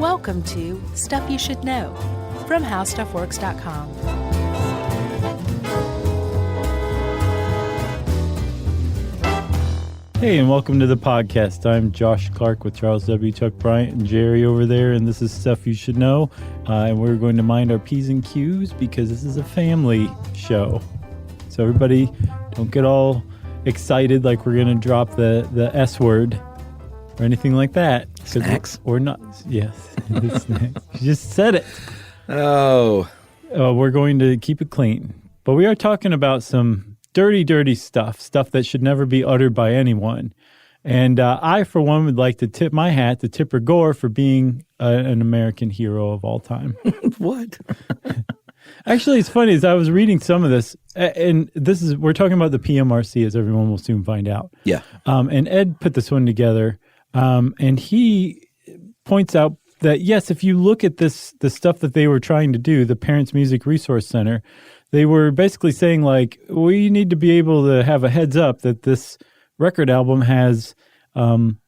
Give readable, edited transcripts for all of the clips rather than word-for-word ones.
Welcome to Stuff You Should Know from HowStuffWorks.com. Hey, and welcome to the podcast. I'm Josh Clark with Charles W. Chuck Bryant and Jerry over there, and this is Stuff You Should Know. And we're going to mind our P's and Q's because this is a family show. So everybody, don't get all excited like we're going to drop the S word or anything like that. Snacks? Or not. Yes, snacks. You just said it. Oh. We're going to keep it clean. But we are talking about some dirty stuff that should never be uttered by anyone. And I, for one, would like to tip my hat to Tipper Gore for being an American hero of all time. What? Actually, it's funny, as I was reading some of this, and we're talking about the PMRC, as everyone will soon find out. Yeah. And Ed put this one together, and he points out that, yes, if you look at the stuff that they were trying to do, the Parents Music Resource Center, they were basically saying, like, we need to be able to have a heads up that this record album has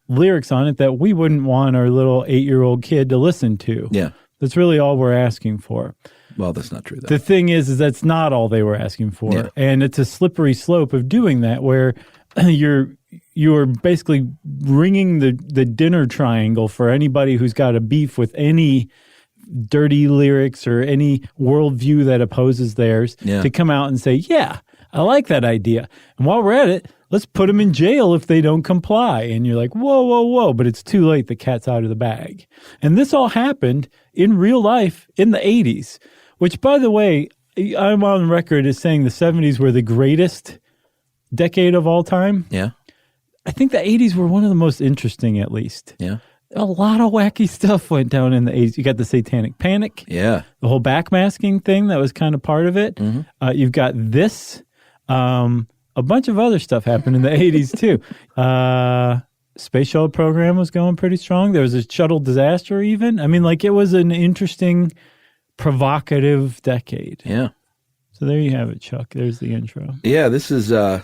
lyrics on it that we wouldn't want our little 8-year-old kid to listen to. Yeah. That's really all we're asking for. Well, that's not true, though. The thing is that's not all they were asking for. Yeah. And it's a slippery slope of doing that where you're basically ringing the dinner triangle for anybody who's got a beef with any dirty lyrics or any worldview that opposes theirs to come out and say, yeah, I like that idea. And while we're at it, let's put them in jail if they don't comply. And you're like, whoa. But it's too late. The cat's out of the bag. And this all happened in real life in the 80s, which, by the way, I'm on record as saying the 70s were the greatest decade of all time. Yeah. I think the 80s were one of the most interesting, at least. Yeah. A lot of wacky stuff went down in the 80s. You got the Satanic Panic. Yeah. The whole backmasking thing that was kind of part of it. Mm-hmm. You've got this. A bunch of other stuff happened in the 80s, too. Space shuttle program was going pretty strong. There was a shuttle disaster even. I mean, like, it was an interesting, provocative decade. Yeah. So there you have it, Chuck. There's the intro. Yeah, this was a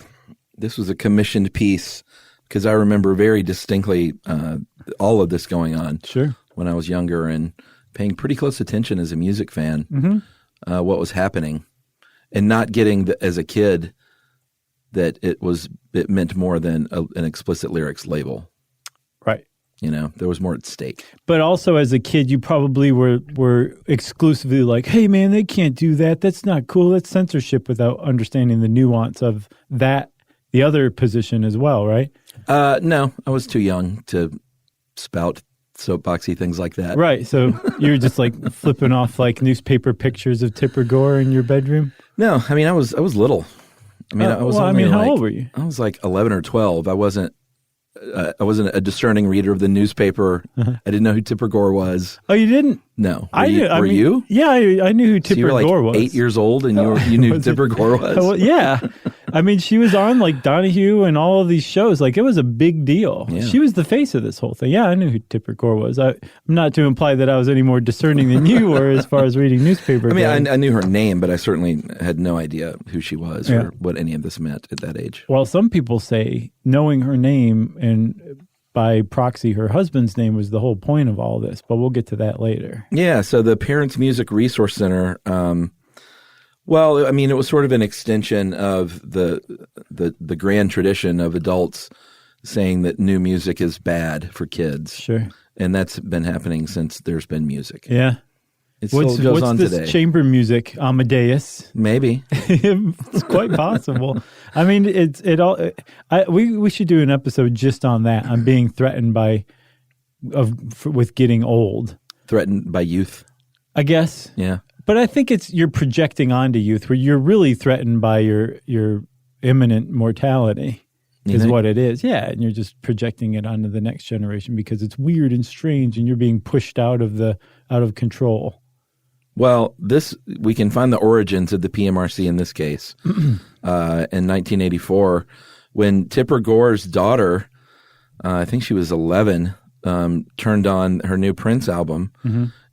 commissioned piece because I remember very distinctly all of this going on. Sure. When I was younger and paying pretty close attention as a music fan, what was happening, and not getting as a kid that it meant more than an explicit lyrics label. Right. You know, there was more at stake. But also as a kid, you probably were exclusively like, hey, man, they can't do that. That's not cool. That's censorship, without understanding the nuance of that, the other position as well, right? No, I was too young to spout soapboxy things like that. Right. So you were just like flipping off like newspaper pictures of Tipper Gore in your bedroom? No, I mean, I was little. I mean, how old were you? I was like 11 or 12. I wasn't a discerning reader of the newspaper. I didn't know who Tipper Gore was. Oh, you didn't? No. Were you? Yeah, I knew who Tipper Gore was. 8 years old and you knew who Tipper Gore was? Well, yeah. I mean, she was on like Donahue and all of these shows. Like, it was a big deal. Yeah. She was the face of this whole thing. Yeah, I knew who Tipper Gore was. I'm not to imply that I was any more discerning than you were as far as reading newspapers. I mean, I knew her name, but I certainly had no idea who she was or what any of this meant at that age. Well, some people say knowing her name and by proxy her husband's name was the whole point of all this, but we'll get to that later. Yeah, so the Parents Music Resource Center, well, I mean, it was sort of an extension of the grand tradition of adults saying that new music is bad for kids. Sure. And that's been happening since there's been music. Yeah. It still goes on this today. Chamber music, Amadeus? Maybe. It's quite possible. I mean, we should do an episode just on that, on being threatened with getting old. Threatened by youth? I guess. Yeah. But I think you're projecting onto youth where you're really threatened by your imminent mortality is what it is. Yeah, and you're just projecting it onto the next generation because it's weird and strange and you're being pushed out of control. Well, we can find the origins of the PMRC in this case. In 1984, when Tipper Gore's daughter, I think she was 11, turned on her new Prince album,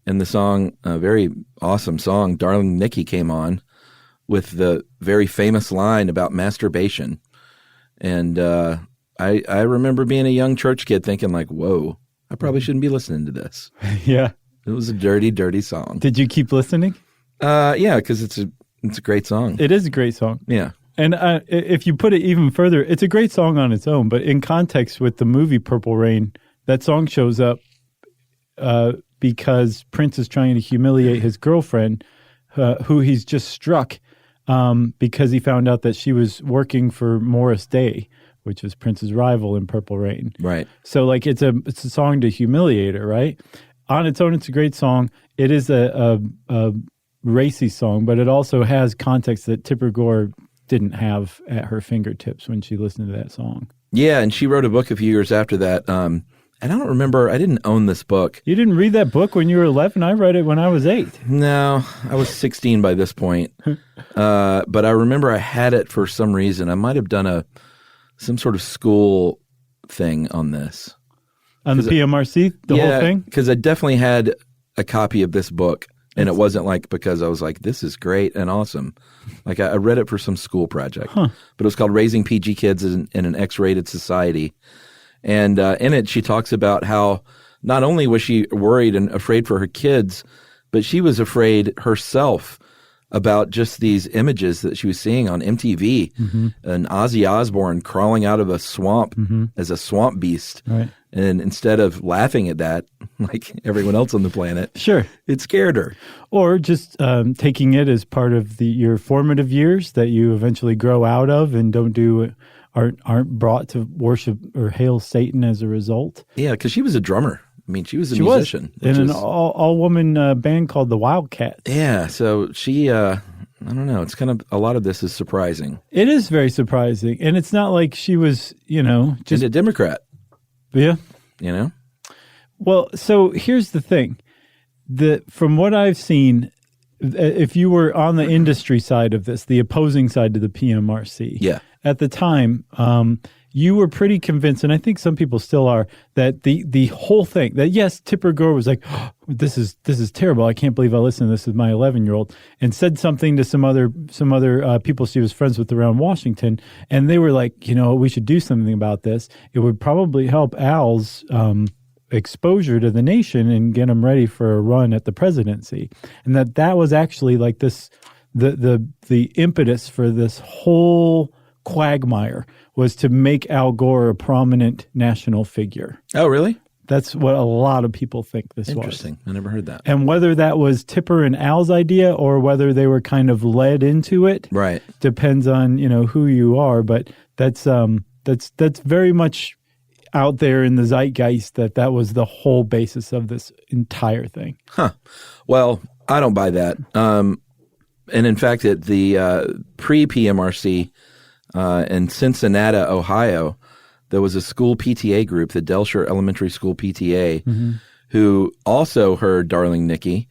and the song, a very awesome song, Darling Nikki, came on with the very famous line about masturbation. And I remember being a young church kid thinking like, whoa, I probably shouldn't be listening to this. Yeah. It was a dirty, dirty song. Did you keep listening? Yeah, because it's a great song. It is a great song. Yeah. And if you put it even further, it's a great song on its own, but in context with the movie Purple Rain, that song shows up because Prince is trying to humiliate his girlfriend, who he's just struck because he found out that she was working for Morris Day, which is Prince's rival in Purple Rain. Right. So like it's a song to humiliate her, right? On its own, it's a great song. It is a racy song, but it also has context that Tipper Gore didn't have at her fingertips when she listened to that song. Yeah, and she wrote a book a few years after that. And I don't remember, I didn't own this book. You didn't read that book when you were 11? I read it when I was 8. No, I was 16 by this point. But I remember I had it for some reason. I might have done some sort of school thing on this. On the PMRC, the whole thing? Because I definitely had a copy of this book. And it wasn't like because I was like, this is great and awesome. Like I read it for some school project. But it was called Raising PG Kids in an X-Rated Society. And in it, she talks about how not only was she worried and afraid for her kids, but she was afraid herself about just these images that she was seeing on MTV. And Ozzy Osbourne crawling out of a swamp as a swamp beast. Right. And instead of laughing at that, like everyone else on the planet, sure, it scared her. Or just taking it as part of your formative years that you eventually grow out of and aren't brought to worship or hail Satan as a result. Yeah, because she was a drummer. I mean, she was a musician. In an all-woman band called the Wildcats. Yeah, so she, I don't know, it's kind of, a lot of this is surprising. It is very surprising. And it's not like she was, just... And a Democrat. Yeah. Well, so here's the thing. From what I've seen, if you were on the industry side of this, the opposing side to the PMRC, at the time, you were pretty convinced, and I think some people still are, that the whole thing, that yes, Tipper Gore was like, oh, this is terrible. I can't believe I listened to this with my 11-year-old, and said something to some other people she was friends with around Washington, and they were like, we should do something about this. It would probably help Al's exposure to the nation and get him ready for a run at the presidency, and that was actually like this, the impetus for this whole quagmire was to make Al Gore a prominent national figure. Oh, really? That's what a lot of people think this was. Interesting. I never heard that. And whether that was Tipper and Al's idea or whether they were kind of led into it, right, depends on who you are. But that's very much out there in the zeitgeist that was the whole basis of this entire thing. Huh. Well, I don't buy that. And in fact, at the pre-PMRC. In Cincinnati, Ohio, there was a school PTA group, the Delsher Elementary School PTA, who also heard Darling Nikki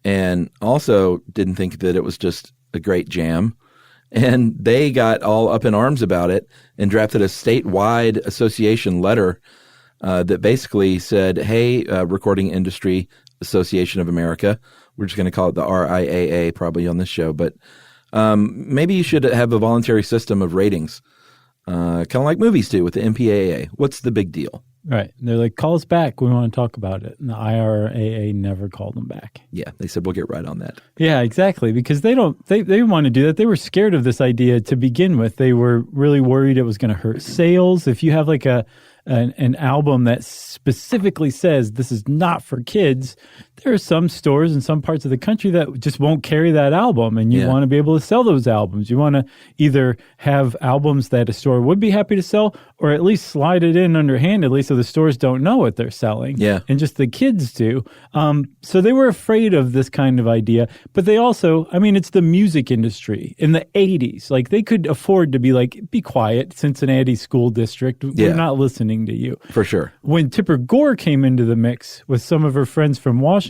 and also didn't think that it was just a great jam. And they got all up in arms about it and drafted a statewide association letter that basically said, hey, Recording Industry Association of America, we're just going to call it the RIAA probably on this show, but maybe you should have a voluntary system of ratings, kind of like movies do with the MPAA. What's the big deal? Right. They're like, call us back. We want to talk about it. And the IRAA never called them back. Yeah. They said, we'll get right on that. Yeah, exactly. Because they didn't want to do that. They were scared of this idea to begin with. They were really worried it was going to hurt sales. If you have like an album that specifically says this is not for kids, there are some stores in some parts of the country that just won't carry that album, and you want to be able to sell those albums. You want to either have albums that a store would be happy to sell or at least slide it in underhandedly so the stores don't know what they're selling, and just the kids do. So they were afraid of this kind of idea, but they also, it's the music industry in the 80s. Like they could afford to be like, be quiet, Cincinnati School District, we're not listening to you. For sure. When Tipper Gore came into the mix with some of her friends from Washington,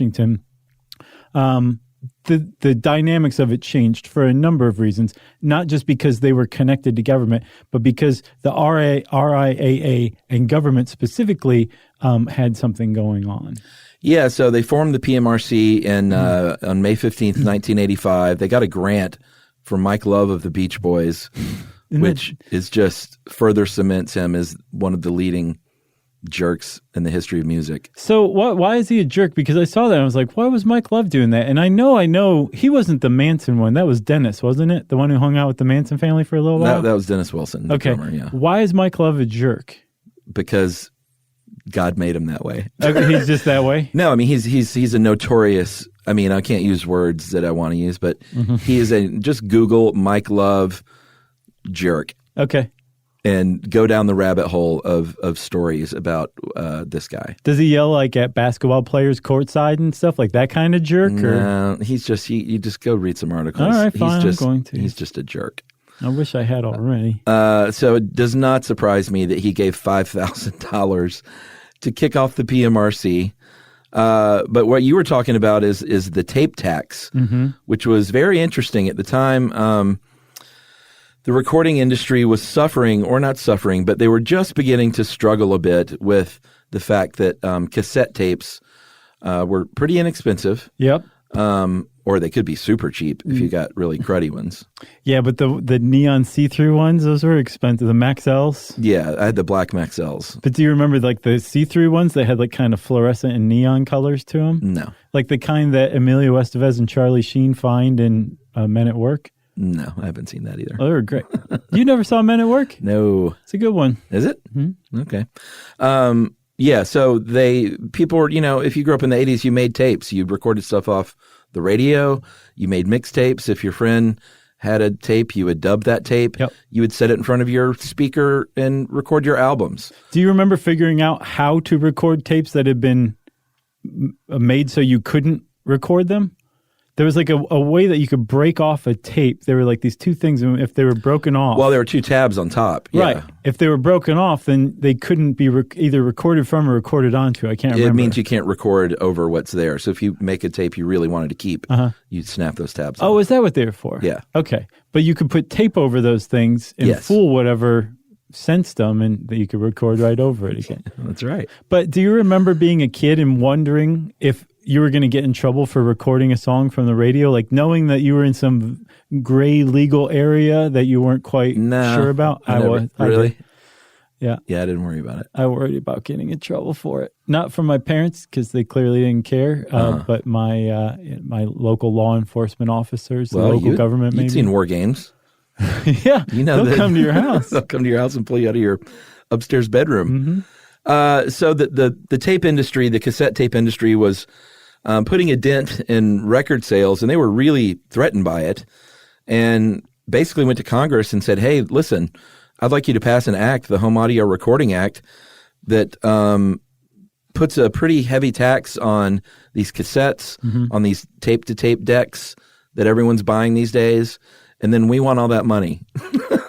the dynamics of it changed for a number of reasons, not just because they were connected to government, but because the RIAA and government specifically had something going on. Yeah, so they formed the PMRC on May 15th, 1985. They got a grant from Mike Love of the Beach Boys, which is just further cements him as one of the leading jerks in the history of music. So why is he a jerk? Because I saw that and I was like, why was Mike Love doing that? And I know he wasn't the Manson one. That was Dennis, wasn't it? The one who hung out with the Manson family for a little while? That was Dennis Wilson. The drummer, yeah. Why is Mike Love a jerk? Because God made him that way. Okay, he's just that way? No, I mean, he's a notorious, I mean, I can't use words that I want to use, but he is just Google Mike Love jerk. Okay. And go down the rabbit hole of stories about this guy. Does he yell like at basketball players courtside and stuff, like that kind of jerk? No, he's just, you just go read some articles. All right, fine, I'm going to. He's just a jerk. I wish I had already. So it does not surprise me that he gave $5,000 to kick off the PMRC. But what you were talking about is the tape tax, which was very interesting at the time. The recording industry was suffering, or not suffering, but they were just beginning to struggle a bit with the fact that cassette tapes were pretty inexpensive. Yep. Or they could be super cheap if you got really cruddy ones. Yeah, but the neon see-through ones, those were expensive. The Maxells. Yeah, I had the black Maxells. But do you remember like the see-through ones that had like kind of fluorescent and neon colors to them? No. Like the kind that Emilio Estevez and Charlie Sheen find in Men at Work? No, I haven't seen that either. Oh, they were great. You never saw Men at Work? No. It's a good one. Is it? Mm-hmm. Okay. Yeah, so people were, if you grew up in the 80s, you made tapes. You recorded stuff off the radio. You made mixtapes. If your friend had a tape, you would dub that tape. Yep. You would set it in front of your speaker and record your albums. Do you remember figuring out how to record tapes that had been made so you couldn't record them? There was like a way that you could break off a tape. There were like these two things, and if they were broken off. Well, there were two tabs on top. Yeah. Right. If they were broken off, then they couldn't be either recorded from or recorded onto. I can't remember. It means you can't record over what's there. So if you make a tape you really wanted to keep, you'd snap those tabs on. Oh, is that what they were for? Yeah. Okay. But you could put tape over those things and fool whatever sensed them, and that you could record right over it again. That's right. But do you remember being a kid and wondering if you were going to get in trouble for recording a song from the radio, like knowing that you were in some gray legal area that you weren't quite sure about? I was. Really? Yeah. Yeah, I didn't worry about it. I worried about getting in trouble for it. Not from my parents, because they clearly didn't care, but my local law enforcement officers, the local government maybe. You've seen War Games. Yeah. They'll come to your house. They'll come to your house and pull you out of your upstairs bedroom. So the tape industry, the cassette tape industry was putting a dent in record sales, and they were really threatened by it, and basically went to Congress and said, hey, listen, I'd like you to pass an act, the Home Audio Recording Act, that puts a pretty heavy tax on these cassettes, on these tape-to-tape decks that everyone's buying these days, and then we want all that money.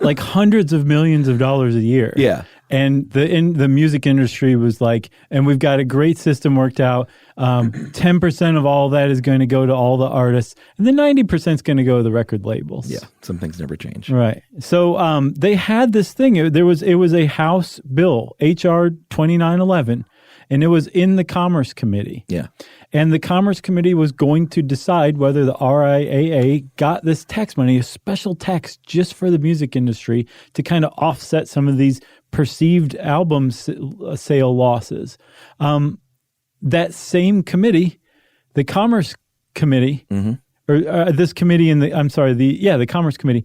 Like hundreds of millions of dollars a year. Yeah. And the music industry was like, and we've got a great system worked out. 10% of all that is going to go to all the artists, and then 90% is going to go to the record labels. Yeah, some things never change. Right. So they had this thing. It was a House bill, H.R. 2911, and it was in the Commerce Committee. Yeah. And the Commerce Committee was going to decide whether the RIAA got this tax money, a special tax just for the music industry, to kind of offset some of these perceived album sale losses. That same committee, the Commerce Committee, or this committee the Commerce Committee,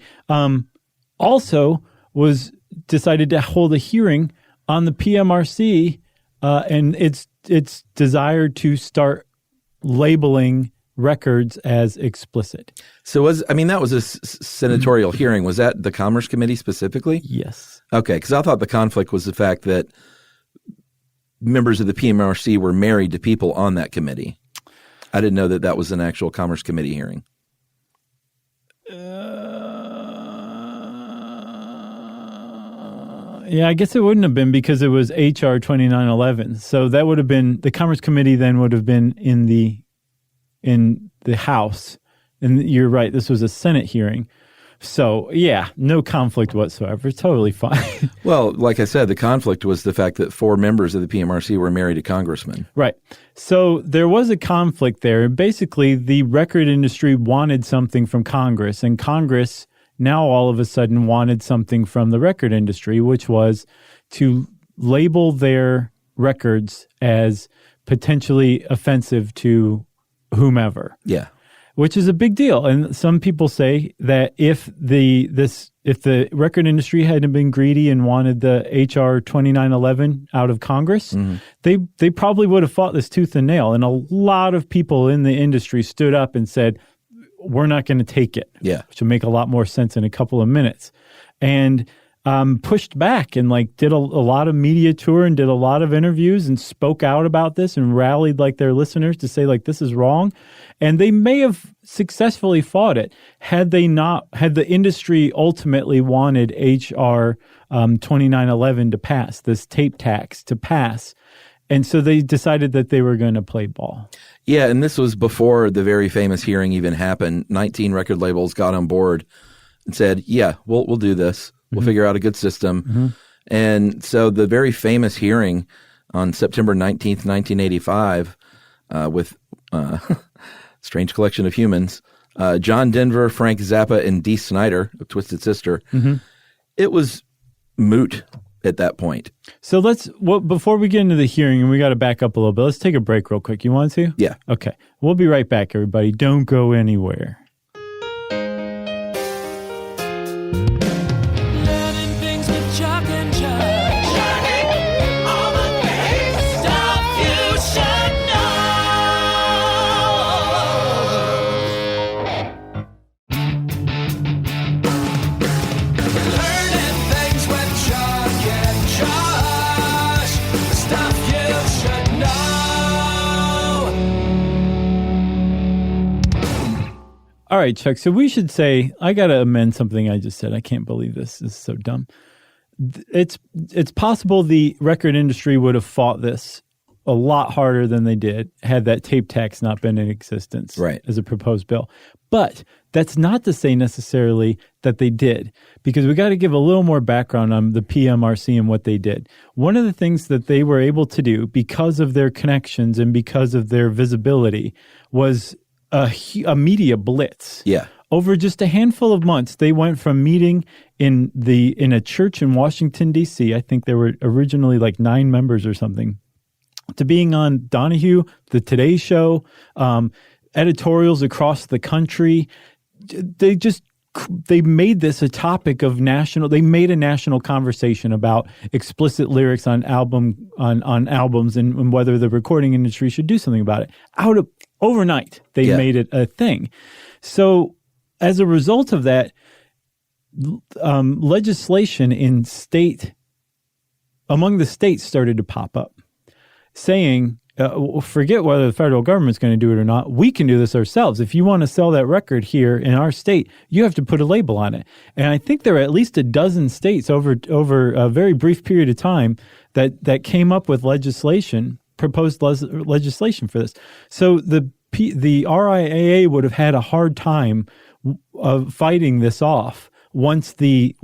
also was decided to hold a hearing on the PMRC and its desire to start labeling records as explicit. So that was a senatorial hearing. Was that the Commerce Committee specifically? Yes. Okay, because I thought the conflict was the fact that members of the PMRC were married to people on that committee. I didn't know that was an actual Commerce Committee hearing. Yeah, I guess it wouldn't have been because it was H.R. 2911. So that would have been, the Commerce Committee then would have been in the House. And you're right, this was a Senate hearing. So, yeah, no conflict whatsoever. Totally fine. Well, like I said, the conflict was the fact that 4 members of the PMRC were married to congressmen. Right. So there was a conflict there. Basically, the record industry wanted something from Congress, and Congress now all of a sudden wanted something from the record industry, which was to label their records as potentially offensive to whomever. Yeah. Which is a big deal. And some people say that if the record industry hadn't been greedy and wanted the HR 2911 out of Congress, they probably would have fought this tooth and nail. And a lot of people in the industry stood up and said, we're not going to take it. Yeah. Which will make a lot more sense in a couple of minutes. And pushed back and did a lot of media tour and did a lot of interviews and spoke out about this and rallied their listeners to say this is wrong. And they may have successfully fought it had the industry ultimately wanted HR 2911 to pass, this tape tax to pass. And so they decided that they were going to play ball. Yeah, and this was before the very famous hearing even happened. 19 record labels got on board and said, yeah, we'll do this. We'll figure out a good system. And so the very famous hearing on September 19th, 1985, with Strange Collection of Humans, John Denver, Frank Zappa, and Dee Snider of Twisted Sister, it was moot at that point. So before we get into the hearing, and we got to back up a little bit, let's take a break real quick. You want to? Yeah. Okay. We'll be right back, everybody. Don't go anywhere. All right, Chuck, so we should say, I got to amend something I just said. I can't believe this. This is so dumb. It's possible the record industry would have fought this a lot harder than they did had that tape tax not been in existence as a proposed bill. But that's not to say necessarily that they did, because we got to give a little more background on the PMRC and what they did. One of the things that they were able to do because of their connections and because of their visibility was a media blitz. Yeah. Over just a handful of months, they went from meeting in a church in Washington, D.C., I think there were originally 9 members or something, to being on Donahue, the Today Show, editorials across the country. They made this a topic of they made a national conversation about explicit lyrics on albums and whether the recording industry should do something about it. Overnight, they made it a thing. So as a result of that, legislation among the states started to pop up saying, forget whether the federal government's going to do it or not. We can do this ourselves. If you want to sell that record here in our state, you have to put a label on it. And I think there are at least a dozen states over a very brief period of time that came up with proposed legislation for this. So the RIAA would have had a hard time of fighting this off once the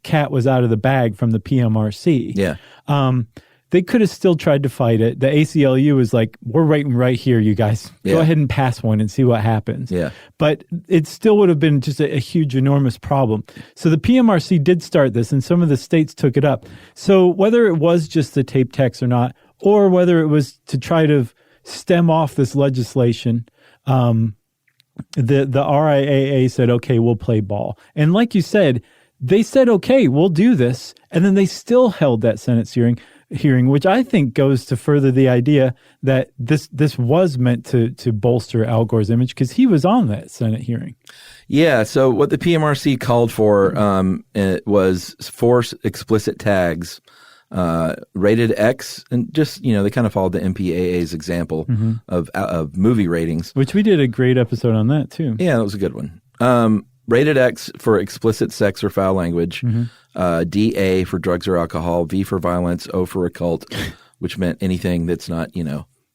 cat was out of the bag from the PMRC. Yeah. They could have still tried to fight it. The ACLU was like, we're waiting right here, you guys. Go ahead and pass one and see what happens. Yeah. But it still would have been just a huge, enormous problem. So the PMRC did start this, and some of the states took it up. So whether it was just the tape tax or not, or whether it was to try to stem off this legislation, the RIAA said, okay, we'll play ball. And like you said, they said, okay, we'll do this. And then they still held that Senate hearing, which I think goes to further the idea that this was meant to bolster Al Gore's image, because he was on that Senate hearing. Yeah, so what the PMRC called for was 4 explicit tags, rated X, and just, they kind of followed the MPAA's example of movie ratings. Which we did a great episode on that, too. Yeah, that was a good one. Rated X for explicit sex or foul language, DA for drugs or alcohol, V for violence, O for occult, which meant anything that's not,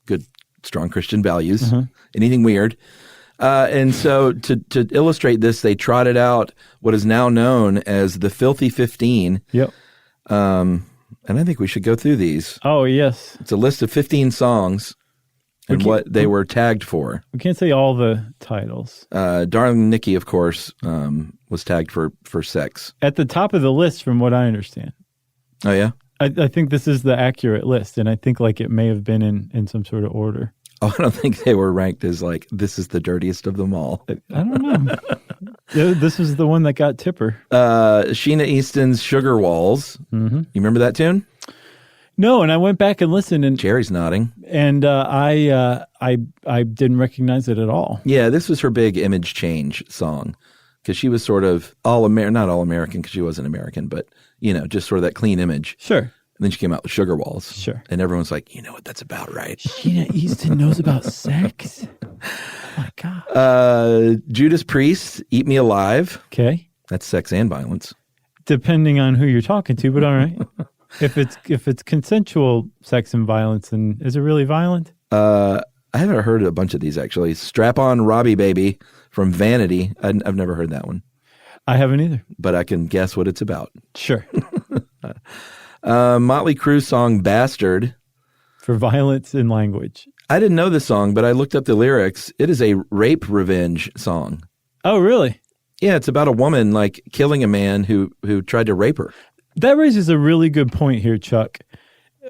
good, strong Christian values, anything weird. And so to illustrate this, they trotted out what is now known as the Filthy 15. Yep. And I think we should go through these. Oh, yes. It's a list of 15 songs and what they were tagged for. We can't say all the titles. Darling Nikki, of course, was tagged for sex. At the top of the list, from what I understand. Oh, yeah? I think this is the accurate list, and I think like it may have been in some sort of order. Oh, I don't think they were ranked as like, this is the dirtiest of them all. I don't know. This was the one that got Tipper. Sheena Easton's Sugar Walls. Mm-hmm. You remember that tune? No, and I went back and listened, and Jerry's nodding. And I didn't recognize it at all. Yeah, this was her big image change song, because she was sort of not all American, because she wasn't American, but just sort of that clean image. Sure. And then she came out with Sugar Walls. Sure. And everyone's like, you know what that's about, right? Sheena Easton knows about sex? Oh, my God. Judas Priest, Eat Me Alive. Okay. That's sex and violence. Depending on who you're talking to, but all right. If it's consensual sex and violence, then is it really violent? I haven't heard a bunch of these, actually. Strap On Robbie Baby from Vanity. I've never heard that one. I haven't either. But I can guess what it's about. Sure. Motley Crue song Bastard. For violence in language. I didn't know this song, but I looked up the lyrics. It is a rape revenge song. Oh, really? Yeah, it's about a woman like killing a man who tried to rape her. That raises a really good point here, Chuck.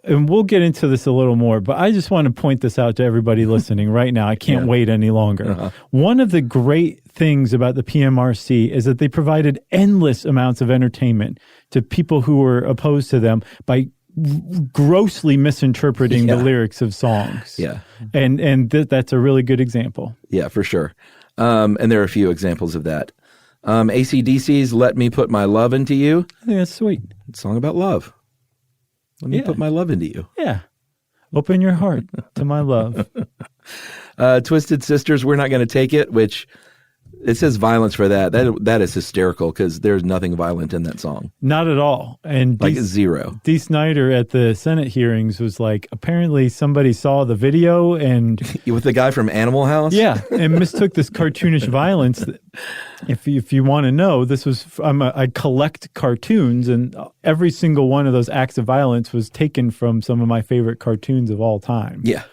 And we'll get into this a little more, but I just want to point this out to everybody listening right now. I can't wait any longer. Uh-huh. One of the great things about the PMRC is that they provided endless amounts of entertainment to people who were opposed to them by grossly misinterpreting the lyrics of songs. Yeah. And that's a really good example. Yeah, for sure. And there are a few examples of that. AC/DC's Let Me Put My Love Into You. I think that's sweet. It's a song about love. Let me put my love into you. Yeah. Open your heart to my love. Twisted Sisters, We're Not Going to Take It, which it says violence for that. That is hysterical, because there's nothing violent in that song. Not at all. And like zero. Dee Snider at the Senate hearings was like, apparently somebody saw the video and... With the guy from Animal House? Yeah, and mistook this cartoonish violence. If you want to know, this was... I collect cartoons, and every single one of those acts of violence was taken from some of my favorite cartoons of all time. Yeah.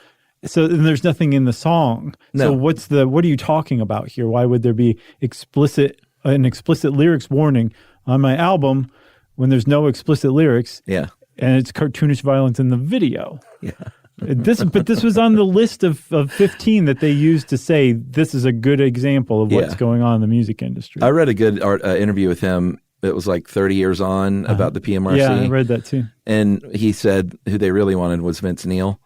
So and there's nothing in the song. No. So what are you talking about here? Why would there be an explicit lyrics warning on my album when there's no explicit lyrics? Yeah. And it's cartoonish violence in the video. Yeah. But this was on the list of 15 that they used to say this is a good example of what's going on in the music industry. I read a good interview with him. It was like 30 years on about the PMRC. Yeah, I read that too. And he said who they really wanted was Vince Neil,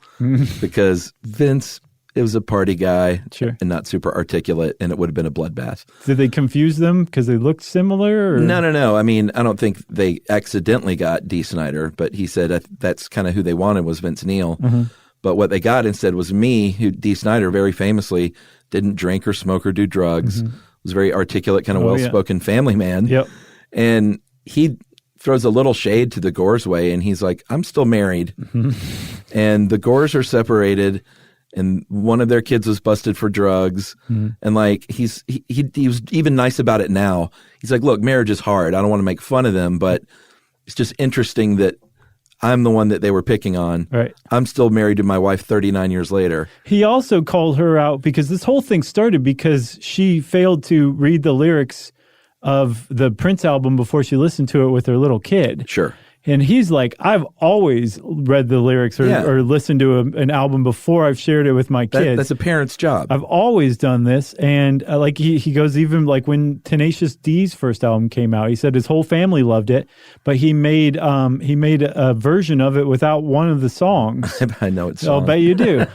because Vince, it was a party guy and not super articulate, and it would have been a bloodbath. Did they confuse them because they looked similar? Or? No. I mean, I don't think they accidentally got Dee Snider, but he said that's kind of who they wanted was Vince Neil. Mm-hmm. But what they got instead was me, who Dee Snider very famously didn't drink or smoke or do drugs, was a very articulate, kind of well-spoken family man. Yep. And he throws a little shade to the Gores way, and he's like, I'm still married. And the Gores are separated, and one of their kids was busted for drugs. And like he was even nice about it now. He's like, look, marriage is hard. I don't want to make fun of them, but it's just interesting that I'm the one that they were picking on. Right. I'm still married to my wife 39 years later. He also called her out because this whole thing started because she failed to read the lyrics of the Prince album before she listened to it with her little kid. Sure. And he's like, I've always read the lyrics or listened to an album before I've shared it with my kids. That's a parent's job. I've always done this. And like he goes, even like when Tenacious D's first album came out, he said his whole family loved it, but he made a version of it without one of the songs. I know it's. I'll bet you do.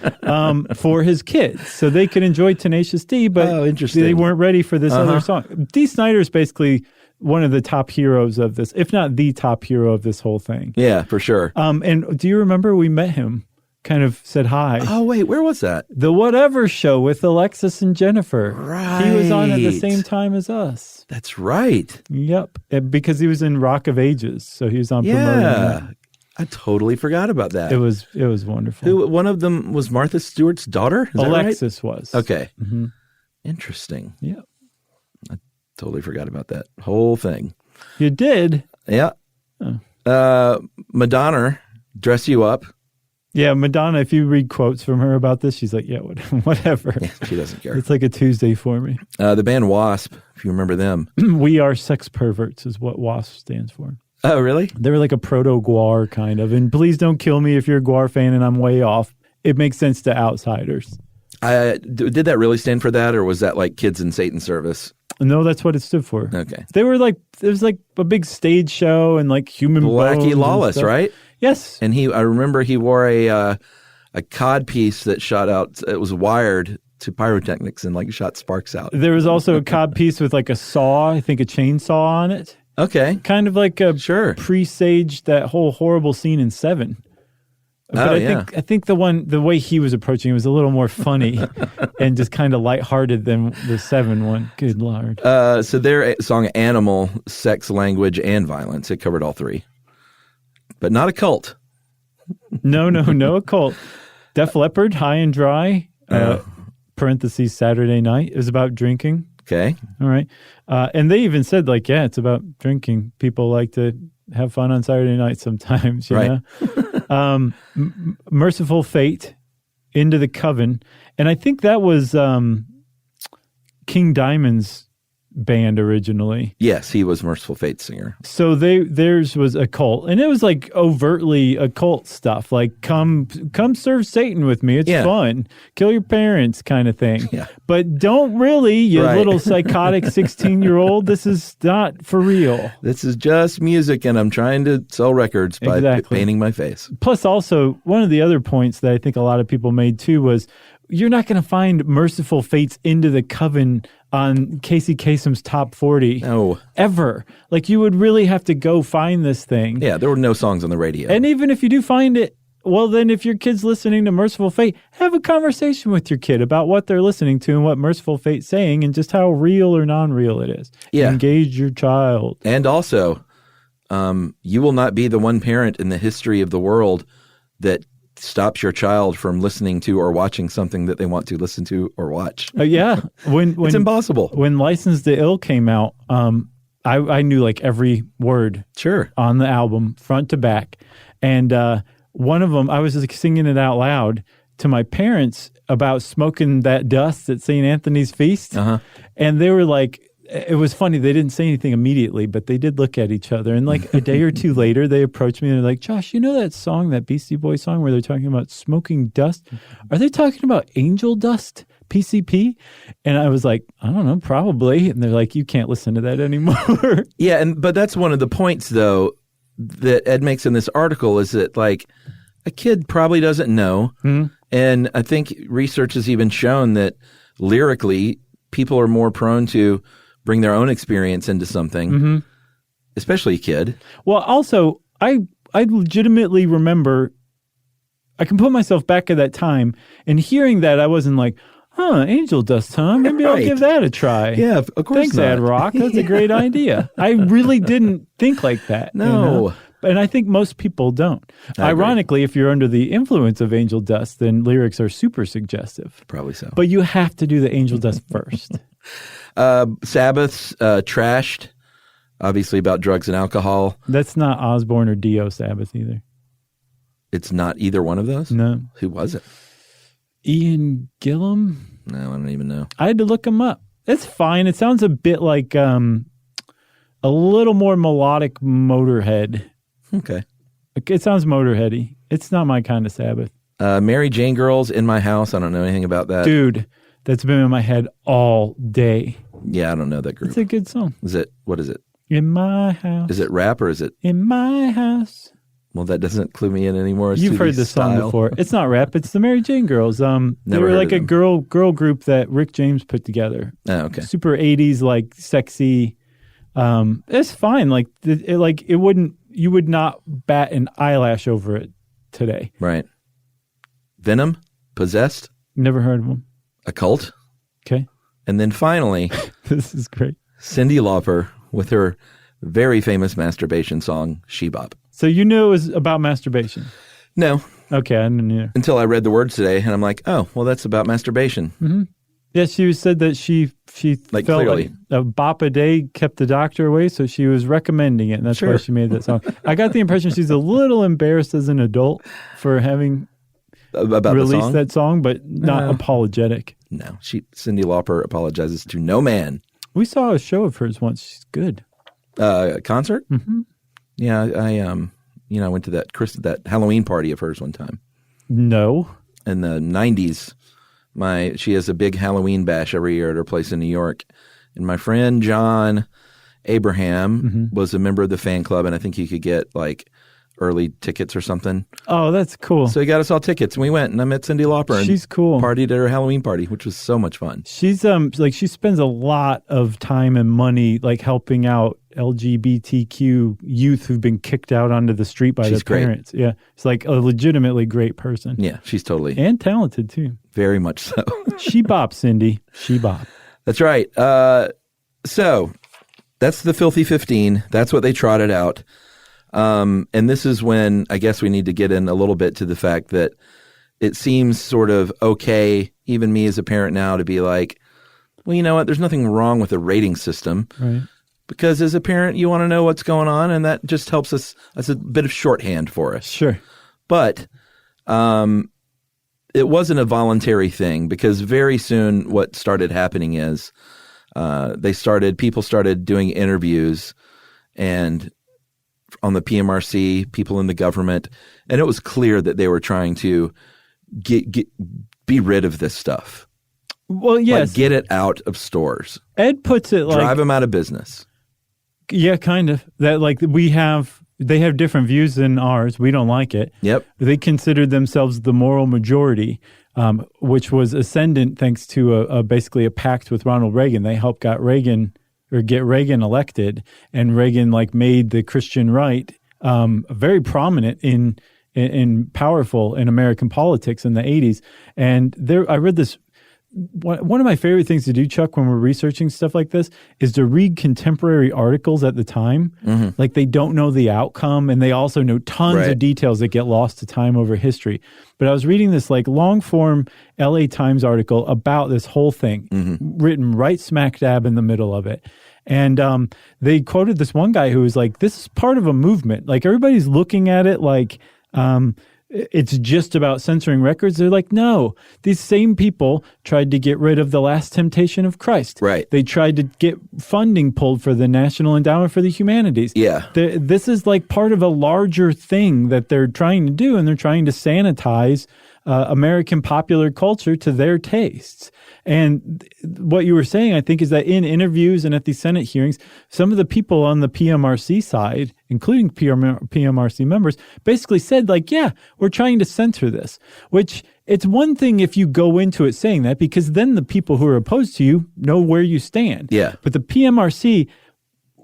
For his kids, so they could enjoy Tenacious D, but they weren't ready for this other song. Dee Snider is basically one of the top heroes of this, if not the top hero of this whole thing. Yeah, for sure. And do you remember we met him? Kind of said hi. Oh, wait, where was that? The Whatever Show with Alexis and Jennifer. Right. He was on at the same time as us. That's right. Yep. Because he was in Rock of Ages, so he was on promoting that. I totally forgot about that. It was wonderful. One of them was Martha Stewart's daughter? Is Alexis that right? was. Okay. Mm-hmm. Interesting. Yep. Totally forgot about that whole thing. You did? Yeah. Oh. Madonna, Dress You Up. Yeah, Madonna, if you read quotes from her about this, she's like, yeah, whatever. Yeah, she doesn't care. It's like a Tuesday for me. The band Wasp, if you remember them. We Are Sex Perverts is what WASP stands for. Oh, really? They were like a proto-Gwar kind of. And please don't kill me if you're a Gwar fan and I'm way off. It makes sense to outsiders. Did that really stand for that, or was that like Kids in Satan's Service? No, that's what it stood for. Okay. They were like, it was like a big stage show and like human Wacky Lawless, right? Yes. And I remember he wore a cod piece that shot out, it was wired to pyrotechnics and like shot sparks out. There was also a cod piece with like a saw, I think a chainsaw on it. Okay. Kind of like a presaged that whole horrible scene in Seven. But I think the way he was approaching it was a little more funny and just kind of lighthearted than the Seven one. Good Lord. So their song Animal, sex, language, and violence. It covered all three. But not a cult. No, a cult. Def Leppard, High and Dry, parentheses, Saturday Night. It was about drinking. Okay. All right. And they even said, like, yeah, it's about drinking. People like to have fun on Saturday night sometimes, you know? Merciful Fate, Into the Coven. And I think that was King Diamond's band originally. Yes, he was Merciful Fate's singer. So theirs was a cult, and it was like overtly occult stuff, like come serve Satan with me. It's fun. Kill your parents kind of thing. Yeah. But don't really, you little psychotic 16-year-old. This is not for real. This is just music, and I'm trying to sell records by painting my face. Plus, also, one of the other points that I think a lot of people made too was you're not going to find Merciful Fate's Into the Coven on Casey Kasem's Top 40. No. Ever. Like, you would really have to go find this thing. Yeah, there were no songs on the radio. And even if you do find it, well, then if your kid's listening to Merciful Fate, have a conversation with your kid about what they're listening to and what Merciful Fate's saying and just how real or non-real it is. Yeah. Engage your child. And also, you will not be the one parent in the history of the world that stops your child from listening to or watching something that they want to listen to or watch. Yeah. When it's impossible. When License to Ill came out, I knew like every word on the album, front to back. And one of them, I was like singing it out loud to my parents about smoking that dust at St. Anthony's Feast. And they were like, it was funny. They didn't say anything immediately, but they did look at each other. And like a day or two later, they approached me and they're like, Josh, you know that song, that Beastie Boys song where they're talking about smoking dust? Are they talking about angel dust, PCP? And I was like, I don't know, probably. And they're like, you can't listen to that anymore. Yeah, but that's one of the points, though, that Ed makes in this article is that, like, a kid probably doesn't know. And I think research has even shown that lyrically, people are more prone to bring their own experience into something, especially a kid. Well, also, I legitimately remember, I can put myself back at that time, and hearing that, I wasn't like, angel dust, huh? Maybe I'll give that a try. Yeah, of course. Thanks, not. Ad Rock. That's a great idea. I really didn't think like that. No. You know? And I think most people don't. Ironically, if you're under the influence of angel dust, then lyrics are super suggestive. Probably so. But you have to do the angel dust first. Sabbath's Trashed, obviously about drugs and alcohol. That's not Osborne or Dio Sabbath either. It's not either one of those? No. Who was it? Ian Gillan? No, I don't even know. I had to look him up. It's fine. It sounds a bit like a little more melodic Motorhead. Okay. It sounds Motorheady. It's not my kind of Sabbath. Mary Jane Girls, In My House. I don't know anything about that. Dude, that's been in my head all day. Yeah, I don't know that group. It's a good song. What is it? In My House. Is it rap or is it? In My House. Well, that doesn't clue me in anymore. You've heard this song before. It's not rap. It's the Mary Jane Girls. They were like a girl group that Rick James put together. Oh, okay. Super 80s, like sexy. It's fine. Like it wouldn't. You would not bat an eyelash over it today. Right. Venom, Possessed. Never heard of them. A Cult. Okay. And then finally, this is great. Cyndi Lauper with her very famous masturbation song, She Bop. So you knew it was about masturbation? No. Okay, I didn't either. Until I read the words today, and I'm like, oh, well, that's about masturbation. Mm-hmm. Yeah, she said that she like felt clearly. like a bop a day kept the doctor away, so she was recommending it, and that's why she made that song. I got the impression she's a little embarrassed as an adult for having released that song, but not apologetic. No, Cyndi Lauper apologizes to no man. We saw a show of hers once. She's good. Concert? Mm-hmm. Yeah, I went to that Halloween party of hers one time. No. In the 90s, she has a big Halloween bash every year at her place in New York. And my friend John Abraham was a member of the fan club, and I think he could get like early tickets or something. Oh, that's cool. So he got us all tickets, and we went, and I met Cyndi Lauper. And she's cool. Partied at her Halloween party, which was so much fun. She's she spends a lot of time and money like helping out LGBTQ youth who've been kicked out onto the street by their parents. Great. Yeah, it's like a legitimately great person. Yeah, she's totally and talented too. Very much so. She bop, Cindy. She bop. That's right. So that's the Filthy 15. That's what they trotted out. And this is when I guess we need to get in a little bit to the fact that it seems sort of okay, even me as a parent now, to be like, well, you know what? There's nothing wrong with a rating system. Right. Because as a parent, you want to know what's going on, and that just helps us as a bit of shorthand for us. Sure. But it wasn't a voluntary thing, because very soon what started happening is people started doing interviews and on the PMRC, people in the government, and it was clear that they were trying to be rid of this stuff. Well, yes. Like, get it out of stores. Ed puts it like... drive them out of business. Yeah, kind of. That like they have different views than ours. We don't like it. Yep. They considered themselves the moral majority, which was ascendant thanks to basically a pact with Ronald Reagan. They helped get Reagan elected, and Reagan like made the Christian right very prominent in powerful in American politics in the 80s. And I read this. One of my favorite things to do, Chuck, when we're researching stuff like this is to read contemporary articles at the time. Mm-hmm. Like they don't know the outcome, and they also know tons of details that get lost to time over history. But I was reading this like long form LA Times article about this whole thing, written right smack dab in the middle of it. And they quoted this one guy who was like, this is part of a movement. Like everybody's looking at it like it's just about censoring records. They're like, no, these same people tried to get rid of The Last Temptation of Christ. Right. They tried to get funding pulled for the National Endowment for the Humanities. Yeah. This is like part of a larger thing that they're trying to do, and they're trying to sanitize American popular culture to their tastes. And what you were saying, I think, is that in interviews and at these Senate hearings, some of the people on the PMRC side, including PMRC members, basically said, like, yeah, we're trying to censor this, which it's one thing if you go into it saying that, because then the people who are opposed to you know where you stand. Yeah. But the PMRC,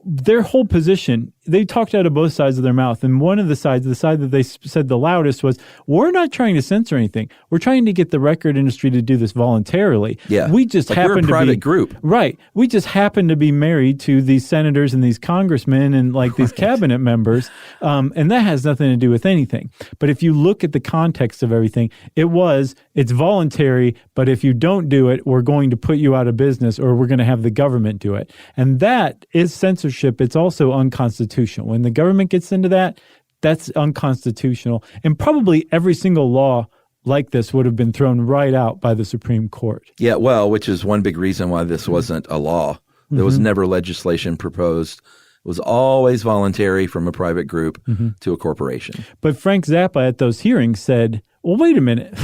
their whole position, they talked out of both sides of their mouth. And one of the side that they said the loudest was, we're not trying to censor anything. We're trying to get the record industry to do this voluntarily. Yeah. We just happen to be... we're a private group. Right. We just happen to be married to these senators and these congressmen and like these cabinet members. And that has nothing to do with anything. But if you look at the context of everything, it's voluntary, but if you don't do it, we're going to put you out of business, or we're going to have the government do it. And that is censorship. It's also unconstitutional. When the government gets into that, that's unconstitutional. And probably every single law like this would have been thrown right out by the Supreme Court. Yeah, well, which is one big reason why this wasn't a law. There was never legislation proposed. It was always voluntary from a private group to a corporation. But Frank Zappa at those hearings said, well, wait a minute.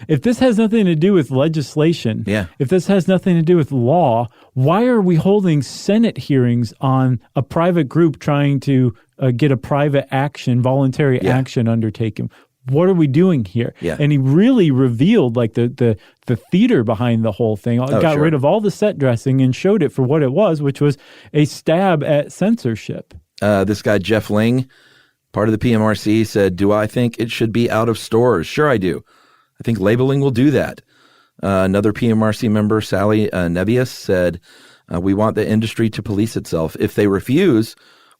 If this has nothing to do with legislation, if this has nothing to do with law, why are we holding Senate hearings on a private group trying to get a private action, voluntary action undertaken? What are we doing here? Yeah. And he really revealed like the theater behind the whole thing. Got rid of all the set dressing and showed it for what it was, which was a stab at censorship. This guy, Jeff Ling, part of the PMRC, said, do I think it should be out of stores? Sure, I do. I think labeling will do that. Another PMRC member, Sally Nebius, said, we want the industry to police itself. If they refuse,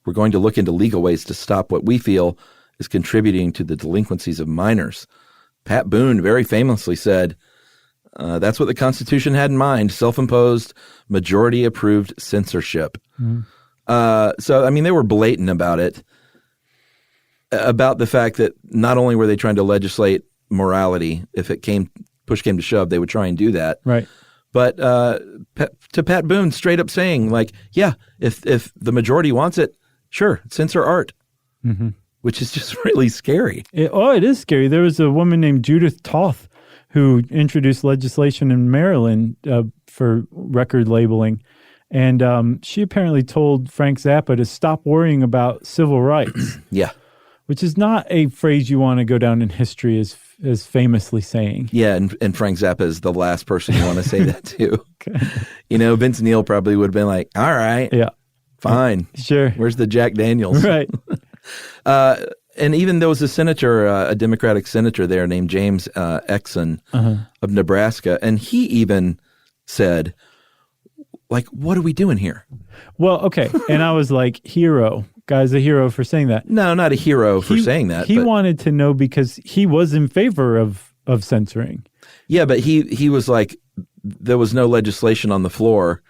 we're going to look into legal ways to stop what we feel is contributing to the delinquencies of minors. Pat Boone very famously said, that's what the Constitution had in mind, self-imposed, majority-approved censorship. So, I mean, they were blatant about it, about the fact that not only were they trying to legislate morality, if push came to shove, they would try and do that. Right. But to Pat Boone, straight up saying, like, yeah, if the majority wants it, sure, censor art. which is just really scary. It is scary. There was a woman named Judith Toth who introduced legislation in Maryland for record labeling. And she apparently told Frank Zappa to stop worrying about civil rights. Yeah. Which is not a phrase you want to go down in history as famously saying. Yeah, and Frank Zappa is the last person you want to say that to. Okay. Vince Neil probably would have been like, all right, yeah, fine. Sure. Where's the Jack Daniels? Right. And even there was a senator, a Democratic senator there named James Exon of Nebraska, and he even said, like, what are we doing here? Well, okay. And I was like, hero. Guy's a hero for saying that. No, not a hero for saying that. He wanted to know because he was in favor of censoring. Yeah, but he was like, there was no legislation on the floor.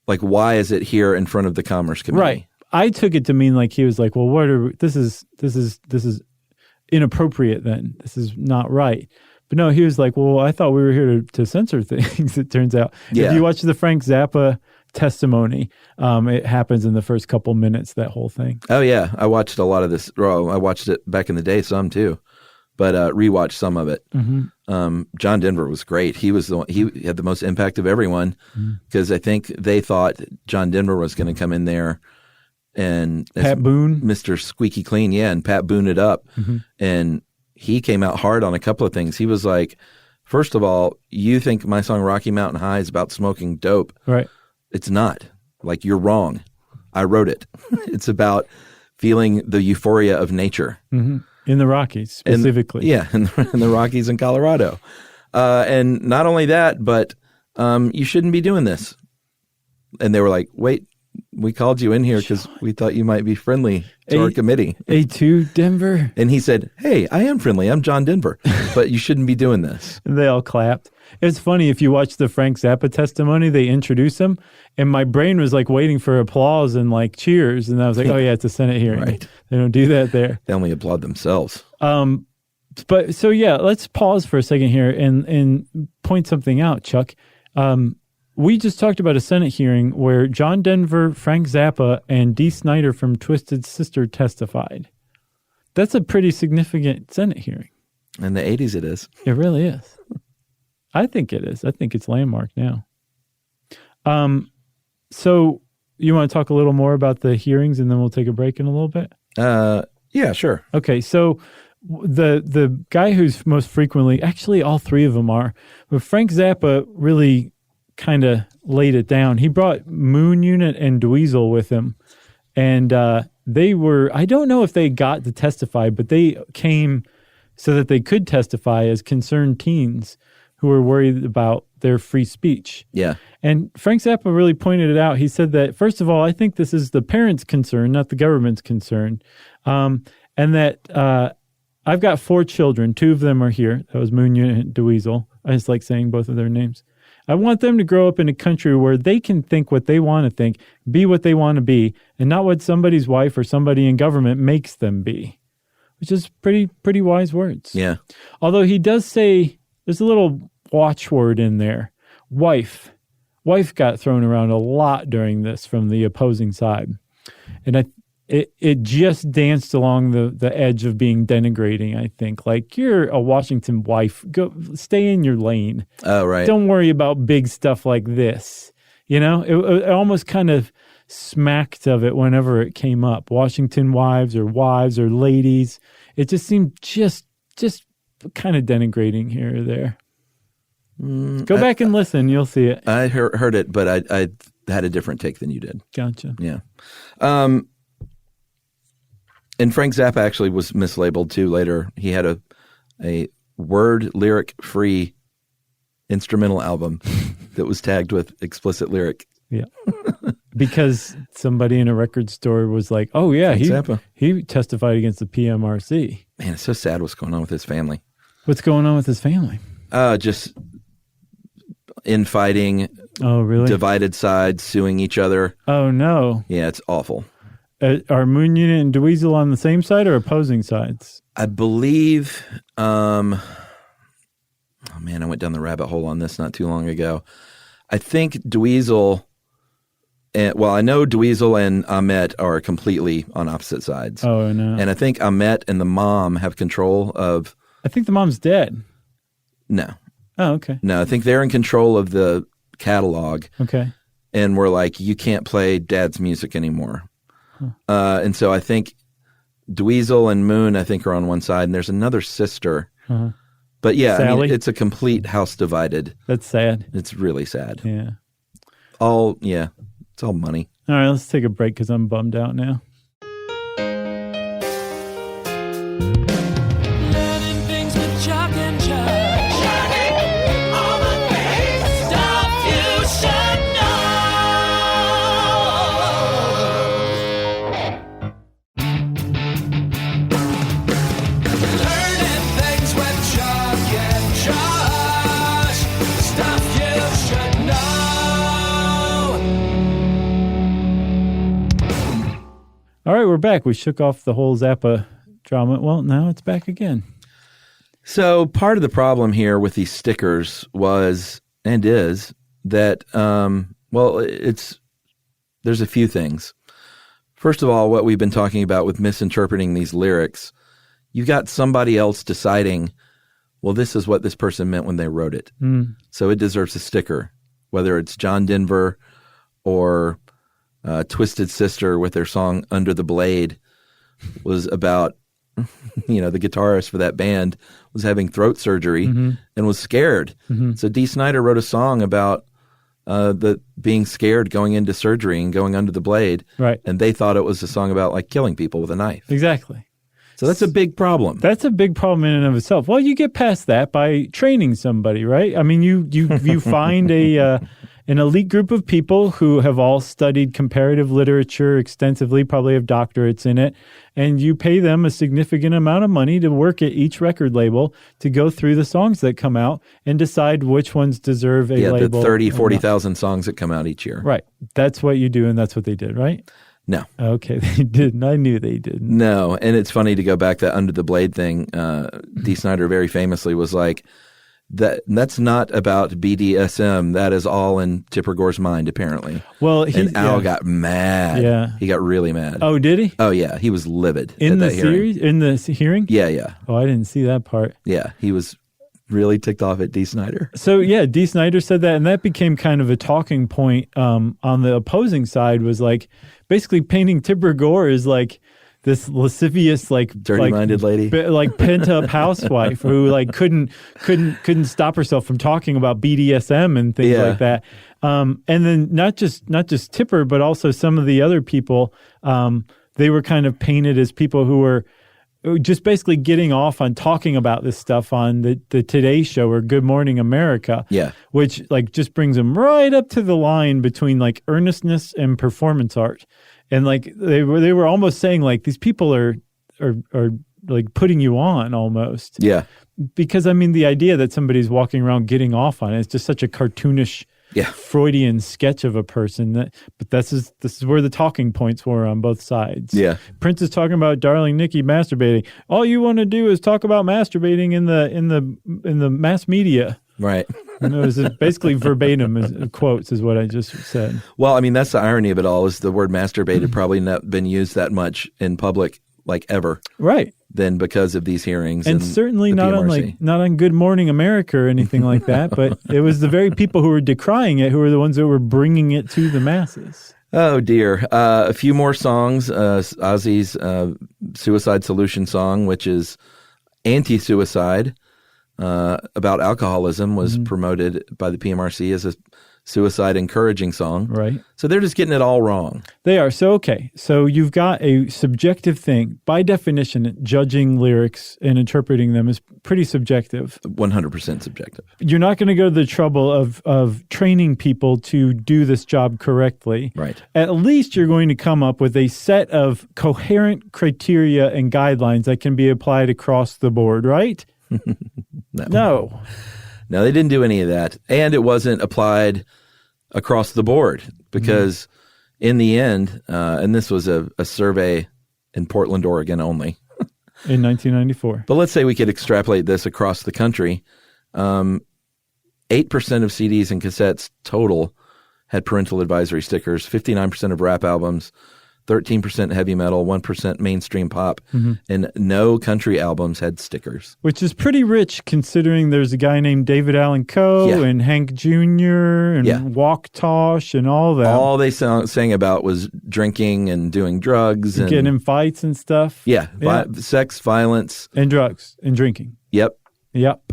Like, why is it here in front of the Commerce Committee? Right. I took it to mean like he was like, well, this is inappropriate then. This is not right. But no, he was like, well, I thought we were here to censor things, it turns out. Yeah. If you watch the Frank Zappa testimony, it happens in the first couple minutes, that whole thing. Oh, yeah. I watched a lot of this. Well, I watched it back in the day, some too, but rewatched some of it. John Denver was great. He was he had the most impact of everyone because I think they thought John Denver was going to come in there and Pat Boone, Mr. Squeaky Clean, and Pat Boone it up. And he came out hard on a couple of things. He was like, first of all, you think my song Rocky Mountain High is about smoking dope. Right. It's not. Like, you're wrong. I wrote it. It's about feeling the euphoria of nature. In the Rockies, specifically. In the Rockies in Colorado. And not only that, but you shouldn't be doing this. And they were like, wait, we called you in here because we thought you might be friendly to our committee. A2 Denver. And he said, hey, I am friendly. I'm John Denver, but you shouldn't be doing this. And they all clapped. It's funny, if you watch the Frank Zappa testimony, they introduce him, and my brain was like waiting for applause and like cheers. And I was like, oh yeah, it's a Senate hearing. Right. They don't do that there. They only applaud themselves. But so yeah, let's pause for a second here and point something out, Chuck. We just talked about a Senate hearing where John Denver, Frank Zappa, and Dee Snider from Twisted Sister testified. That's a pretty significant Senate hearing. In the 80s it is. It really is. I think it is. I think it's landmark now. So you want to talk a little more about the hearings and then we'll take a break in a little bit? Yeah, sure. Okay, so the guy who's most frequently, actually all three of them are, but Frank Zappa really kind of laid it down. He brought Moon Unit and Dweezil with him, and they were, I don't know if they got to testify, but they came so that they could testify as concerned teens who were worried about their free speech. Yeah. And Frank Zappa really pointed it out. He said that, first of all, I think this is the parents' concern, not the government's concern, and that I've got 4 children. 2 of them are here. That was Moon Unit and Dweezil. I just like saying both of their names. I want them to grow up in a country where they can think what they want to think, be what they want to be, and not what somebody's wife or somebody in government makes them be, which is pretty wise words. Yeah. Although he does say, there's a little watchword in there, wife. Wife got thrown around a lot during this from the opposing side. And it just danced along the edge of being denigrating, I think. Like, you're a Washington wife. Go stay in your lane. Oh, right. Don't worry about big stuff like this. You know, it almost kind of smacked of it whenever it came up. Washington wives or ladies. It just seemed just kind of denigrating here or there. Go back and listen. You'll see it. I heard it, but I had a different take than you did. Gotcha. Yeah. And Frank Zappa actually was mislabeled too later. He had a word lyric free instrumental album that was tagged with explicit lyric. Yeah. Because somebody in a record store was like, oh yeah, he testified against the PMRC. Man, it's so sad what's going on with his family. What's going on with his family? Just infighting. Oh, really? Divided sides, suing each other. Oh, no. Yeah, it's awful. Are Moon Unit and Dweezil on the same side or opposing sides? I believe, oh man, I went down the rabbit hole on this not too long ago. I think Dweezil And, well, I know Dweezil and Ahmet are completely on opposite sides. Oh, no. And I think Ahmet and the mom have control of... I think the mom's dead. No. Oh, okay. No, I think they're in control of the catalog. Okay. And we're like, you can't play Dad's music anymore. And so I think Dweezil and Moon, I think, are on one side, and there's another sister. But yeah, I mean, it's a complete house divided. That's sad. It's really sad. Yeah. It's all money. All right, let's take a break because I'm bummed out now. Learning things with Chuck and Chuck. Learning all the things. Stuff you should know. Learning things with Chuck and Josh. Stuff you should know. All right, we're back. We shook off the whole Zappa drama. Well, now it's back again. So part of the problem here with these stickers was and is that, there's a few things. First of all, what we've been talking about with misinterpreting these lyrics, you got somebody else deciding, well, this is what this person meant when they wrote it. So it deserves a sticker, whether it's John Denver or Twisted Sister with their song Under the Blade was about, the guitarist for that band was having throat surgery and was scared. So Dee Snider wrote a song about the being scared going into surgery and going under the blade. Right. And they thought it was a song about like killing people with a knife. Exactly. So that's a big problem. That's a big problem in and of itself. Well, you get past that by training somebody, right? I mean, you find an elite group of people who have all studied comparative literature extensively, probably have doctorates in it, and you pay them a significant amount of money to work at each record label to go through the songs that come out and decide which ones deserve a label. Yeah, the 30, 40,000 songs that come out each year. Right. That's what you do, and that's what they did, right? No. Okay, they didn't. I knew they didn't. No, and it's funny to go back that Under the Blade thing. Dee Snider very famously was like, that's not about BDSM. That is all in Tipper Gore's mind, apparently. Well, Al got mad. Yeah. He got really mad. Oh, did he? Oh, yeah. He was livid in at the that hearing. series? In the hearing? Yeah. Oh, I didn't see that part. Yeah, he was really ticked off at Dee Snider. So, yeah, Dee Snider said that, and that became kind of a talking point on the opposing side, was like basically painting Tipper Gore as like this lascivious, like dirty-minded lady, like pent-up housewife who like couldn't stop herself from talking about BDSM and things like that. And then not just Tipper, but also some of the other people, they were kind of painted as people who were just basically getting off on talking about this stuff on the Today Show or Good Morning America. Yeah. Which like just brings them right up to the line between like earnestness and performance art. And like they were almost saying like these people are like putting you on almost. Yeah. Because I mean the idea that somebody's walking around getting off on it is just such a cartoonish Freudian sketch of a person but this is where the talking points were on both sides. Yeah. Prince is talking about Darling Nikki masturbating. All you want to do is talk about masturbating in the mass media. Right. And it was basically verbatim quotes is what I just said. Well, I mean, that's the irony of it all is the word masturbate had probably not been used that much in public like ever. Right. Then because of these hearings. And certainly not on Good Morning America or anything like that, but it was the very people who were decrying it who were the ones that were bringing it to the masses. Oh, dear. A few more songs. Ozzy's Suicide Solution song, which is anti-suicide, about alcoholism, was promoted by the PMRC as a suicide encouraging song. Right. So they're just getting it all wrong. They are. So, okay. So you've got a subjective thing. By definition, judging lyrics and interpreting them is pretty subjective. 100% subjective. You're not going to go to the trouble of training people to do this job correctly. Right. At least you're going to come up with a set of coherent criteria and guidelines that can be applied across the board, right? No. No, they didn't do any of that. And it wasn't applied across the board because in the end, and this was a survey in Portland, Oregon only. In 1994. But let's say we could extrapolate this across the country. 8% of CDs and cassettes total had parental advisory stickers. 59% of rap albums, 13% heavy metal, 1% mainstream pop, and no country albums had stickers. Which is pretty rich considering there's a guy named David Allan Coe and Hank Jr. and Walk Tosh and all that. All they sang about was drinking and doing drugs. And getting in fights and stuff. Yeah. Sex, violence. And drugs and drinking. Yep.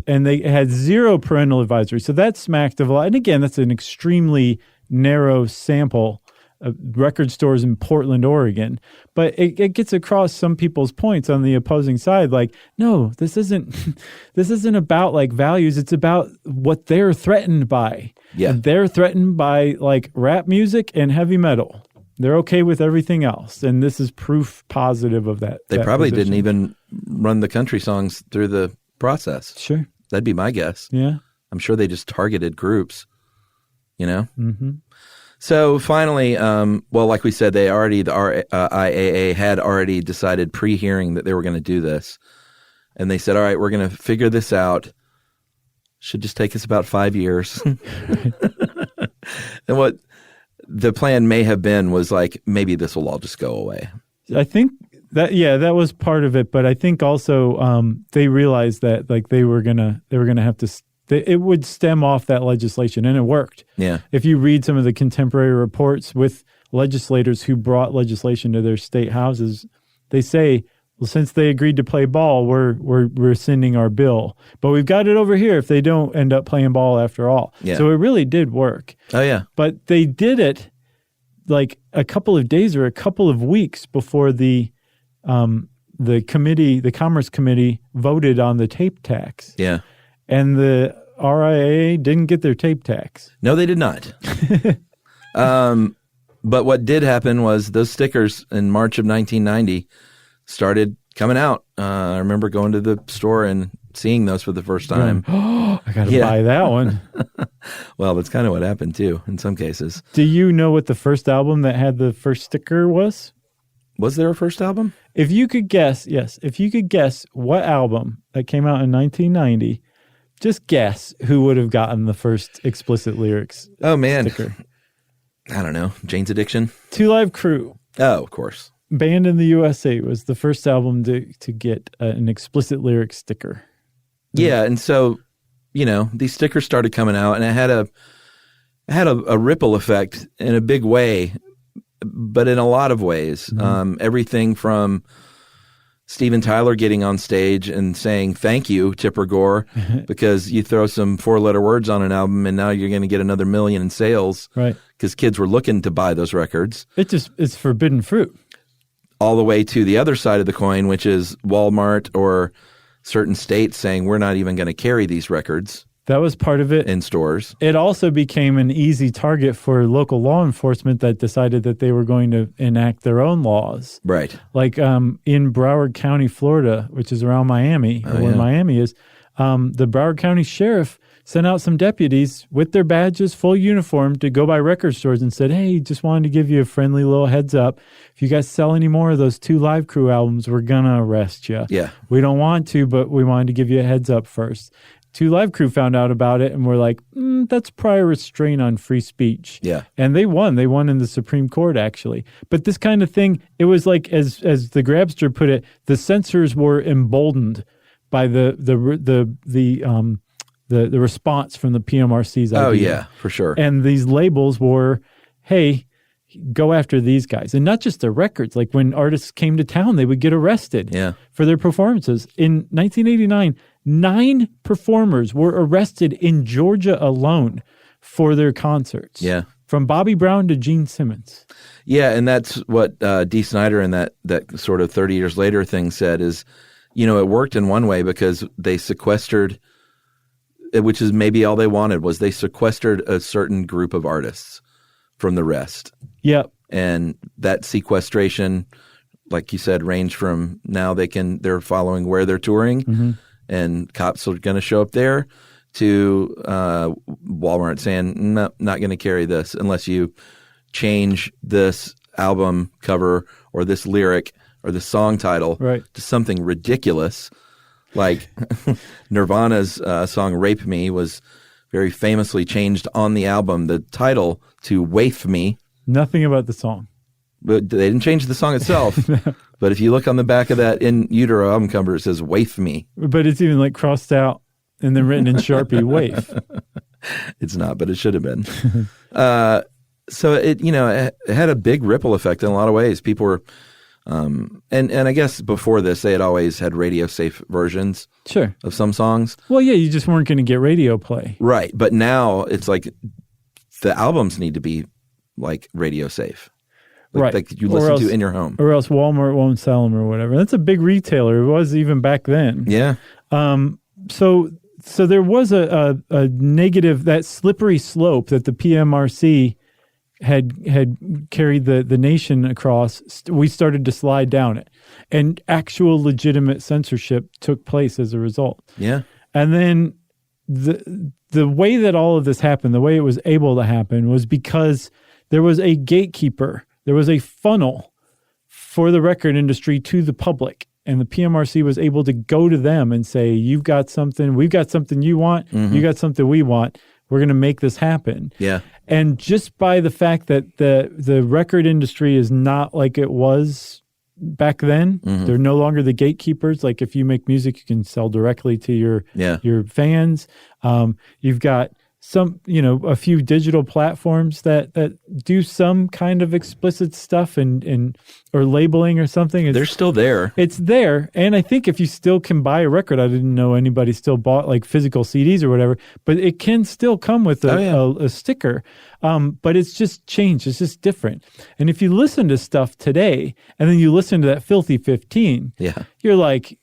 And they had zero parental advisory. So that smacked of a lot. And again, that's an extremely narrow sample of record stores in Portland, Oregon. But it gets across some people's points on the opposing side. Like, no, this isn't about like values. It's about what they're threatened by. Yeah. And they're threatened by like rap music and heavy metal. They're okay with everything else. And this is proof positive of that. They probably position. didn't even run the country songs through the process. Sure. That'd be my guess. Yeah. I'm sure they just targeted groups, you know? Mm-hmm. So finally, like we said, the IAA had already decided pre-hearing that they were going to do this. And they said, all right, we're going to figure this out. Should just take us about 5 years. And what the plan may have been was like, maybe this will all just go away. I think that was part of it. But I think also they realized that like they were gonna have to. It would stem off that legislation, and it worked. Yeah. If you read some of the contemporary reports with legislators who brought legislation to their state houses, they say, well, since they agreed to play ball, we're rescinding our bill. But we've got it over here if they don't end up playing ball after all. Yeah. So it really did work. Oh, yeah. But they did it like a couple of days or a couple of weeks before the Commerce Committee voted on the tape tax. Yeah. And the RIAA didn't get their tape tax. No, they did not. But what did happen was those stickers in March of 1990 started coming out. I remember going to the store and seeing those for the first time. I got to buy that one. Well, that's kind of what happened too in some cases. Do you know what the first album that had the first sticker was? Was there a first album? If you could guess what album that came out in 1990, just guess who would have gotten the first explicit lyrics sticker. I don't know. Jane's Addiction? Two Live Crew. Oh, of course. Banned in the USA was the first album to get an explicit lyrics sticker. Yeah, and so, these stickers started coming out, and it had a ripple effect in a big way, but in a lot of ways. Mm-hmm. Everything from Steven Tyler getting on stage and saying, thank you, Tipper Gore, because you throw some 4-letter words on an album and now you're going to get another million in sales. Right. Because kids were looking to buy those records. It's forbidden fruit. All the way to the other side of the coin, which is Walmart or certain states saying, we're not even going to carry these records. That was part of it. In stores. It also became an easy target for local law enforcement that decided that they were going to enact their own laws. Right. Like in Broward County, Florida, which is around Miami, where Miami is, the Broward County Sheriff sent out some deputies with their badges, full uniform, to go by record stores and said, hey, just wanted to give you a friendly little heads up. If you guys sell any more of those Two Live Crew albums, we're going to arrest you. Yeah. We don't want to, but we wanted to give you a heads up first. Two Live Crew found out about it and were like, that's prior restraint on free speech. Yeah. And they won. They won in the Supreme Court, actually. But this kind of thing, it was like, as the Grabster put it, the censors were emboldened by the response from the PMRC's idea. Oh, yeah, for sure. And these labels were, hey, go after these guys. And not just their records. Like when artists came to town, they would get arrested for their performances. In 1989, 9 performers were arrested in Georgia alone for their concerts. Yeah. From Bobby Brown to Gene Simmons. Yeah, and that's what Dee Snider and that sort of 30 years later thing said is, it worked in one way because they sequestered, which is maybe all they wanted, was they sequestered a certain group of artists from the rest. Yep. And that sequestration, like you said, ranged from now they're following where they're touring and cops are going to show up there to Walmart saying, no, not going to carry this unless you change this album cover or this lyric or the song title to something ridiculous. Like Nirvana's song Rape Me was very famously changed on the album the title to Waif Me. Nothing about the song. But they didn't change the song itself. But if you look on the back of that In Utero album cover, it says Waif Me. But it's even like crossed out and then written in Sharpie, waif. It's not, but it should have been. So it had a big ripple effect in a lot of ways. People were, and I guess before this, they had always had radio safe versions Sure. of some songs. Well, yeah, you just weren't going to get radio play. Right. But now it's like the albums need to be like radio safe. Right. Like you listen to in your home. Or else Walmart won't sell them or whatever. That's a big retailer. It was even back then. Yeah. So there was a negative, that slippery slope that the PMRC had carried the nation across. We started to slide down it, and actual legitimate censorship took place as a result. Yeah. And then the way that all of this happened, the way it was able to happen, was because there was a gatekeeper. There was a funnel for the record industry to the public. And the PMRC was able to go to them and say, you've got something, we've got something you want, you got something we want. We're going to make this happen. Yeah. And just by the fact that the record industry is not like it was back then, they're no longer the gatekeepers. Like if you make music, you can sell directly to your fans. You've got a few digital platforms that do some kind of explicit stuff and or labeling or something. They're still there. It's there. And I think if you still can buy a record, I didn't know anybody still bought like physical CDs or whatever, but it can still come with a sticker. But it's just changed. It's just different. And if you listen to stuff today and then you listen to that Filthy 15, you're like,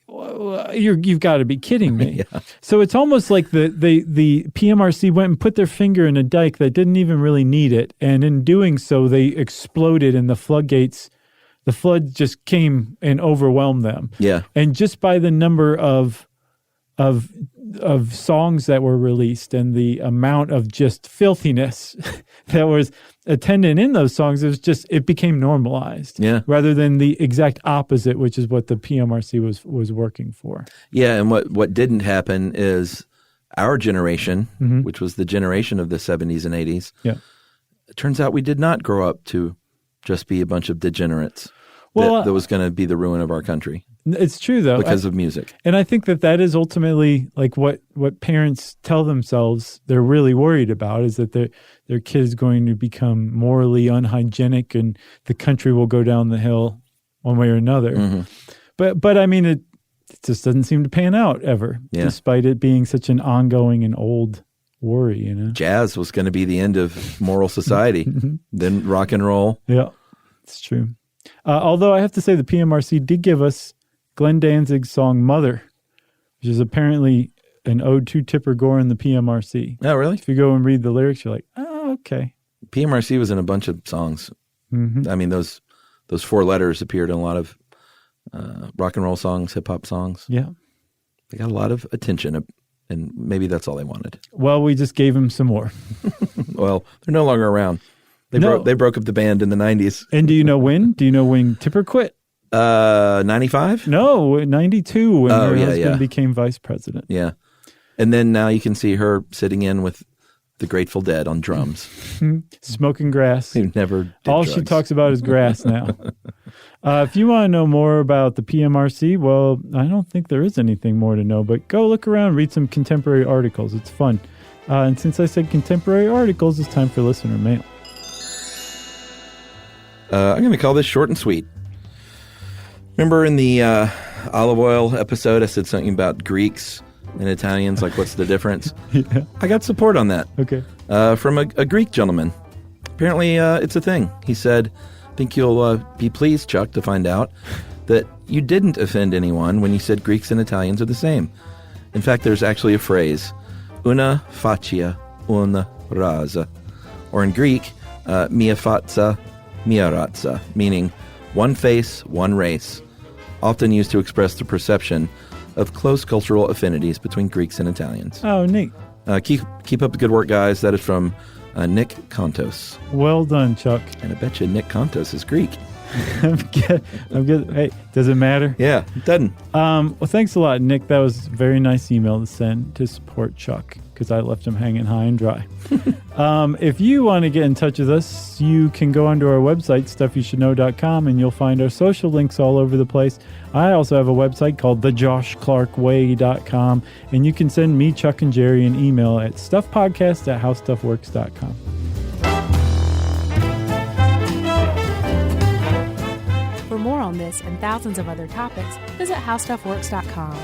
you've got to be kidding me. So it's almost like the PMRC went and put their finger in a dike that didn't even really need it. And in doing so, they exploded and the flood just came and overwhelmed them. Yeah. And just by the number of songs that were released and the amount of just filthiness that was attendant in those songs, it became normalized. Yeah. Rather than the exact opposite, which is what the PMRC was working for. Yeah, and what didn't happen is our generation, which was the generation of the 70s and 80s, it turns out we did not grow up to just be a bunch of degenerates. Well, that was going to be the ruin of our country. It's true, though. Because of music. And I think that is ultimately like what parents tell themselves they're really worried about, is that their kid is going to become morally unhygienic and the country will go down the hill one way or another. But I mean, it just doesn't seem to pan out ever, despite it being such an ongoing and old worry, Jazz was going to be the end of moral society. Then rock and roll. Yeah, it's true. Although I have to say the PMRC did give us Glenn Danzig's song Mother, which is apparently an ode to Tipper Gore and the PMRC. Oh, really? If you go and read the lyrics, you're like, oh, okay. PMRC was in a bunch of songs. I mean, those 4 letters appeared in a lot of rock and roll songs, hip-hop songs. Yeah. They got a lot of attention, and maybe that's all they wanted. Well, we just gave them some more. Well, they're no longer around. They broke up the band in the 90s. And do you know when? Do you know when Tipper quit? 95? No, 92 when her husband became vice president. Yeah. And then now you can see her sitting in with the Grateful Dead on drums. Smoking grass. Who never did All drugs. She talks about is grass now. If you want to know more about the PMRC, well, I don't think there is anything more to know, but go look around, read some contemporary articles. It's fun. And since I said contemporary articles, it's time for listener mail. I'm going to call this short and sweet. Remember in the olive oil episode, I said something about Greeks and Italians, like what's the difference? Yeah. I got support on that. Okay. From a Greek gentleman. Apparently it's a thing. He said, I think you'll be pleased, Chuck, to find out that you didn't offend anyone when you said Greeks and Italians are the same. In fact, there's actually a phrase, una faccia, una razza. Or in Greek, mia faccia, mia razza, meaning one face, one race, often used to express the perception of close cultural affinities between Greeks and Italians. Oh, neat. Keep up the good work, guys. That is from Nick Kontos. Well done, Chuck. And I bet you Nick Kontos is Greek. I'm good. Hey, does it matter? Yeah, it doesn't. Well, thanks a lot, Nick. That was a very nice email to send to support Chuck because I left him hanging high and dry. If you want to get in touch with us, you can go onto our website, stuffyoushouldknow.com, and you'll find our social links all over the place. I also have a website called thejoshclarkway.com, and you can send me, Chuck, and Jerry an email at stuffpodcast@howstuffworks.com. For more on this and thousands of other topics, visit howstuffworks.com.